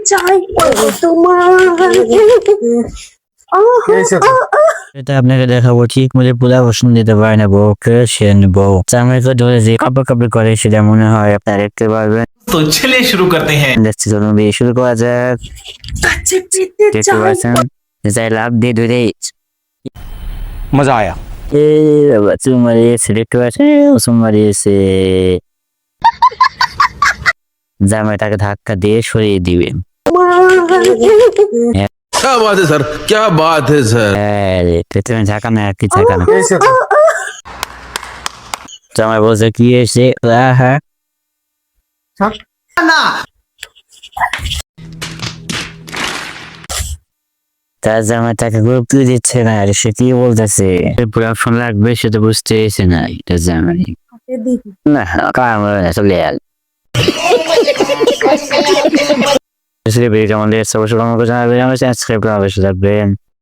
চাই তোমার। এটা আপনাকে দেখাবো ঠিক মতো পুরা প্রশ্ন দিতে পারে না বউ ক্রিয়েশন বউ চামড়াকে ধরে যে কাপড় কাপড় করে সেটা মনে হয় আপনারা দেখতে পারবেন। तो चलिए शुरू करते हैं। দেখছি চলুন বিয়ে শুরু করা যাক। কাছে পেতে দেখতে চাই। পাচ্ছেন যাই লাভ দিয়ে ধরে मजा आया। এ বাবা চুম মারিয়েছে দেখতে পাচ্ছেন চুম মারিয়েছে জামাইটাকে ধাক্কা দিয়ে সরিয়ে দিবেন। क्या बात है सर, क्या बात है सर। হ্যাঁ রে পেছনে ঝাঁকানো আর কি ঝাঁকানো জামাই বলছে কি এসে হ্যাঁ তার জামাই তাকে গুরুত্ব দিচ্ছে না আর সে কি বলতেছে প্রোডাকশন লাগবে সেটা বুঝতে এসে না এটা জামাই না কাম চলে গেল ভিডিওটা আমাদের সবার সঙ্গে জানাবেন, সাবস্ক্রাইব করে আমাদের সাথে থাকবেন।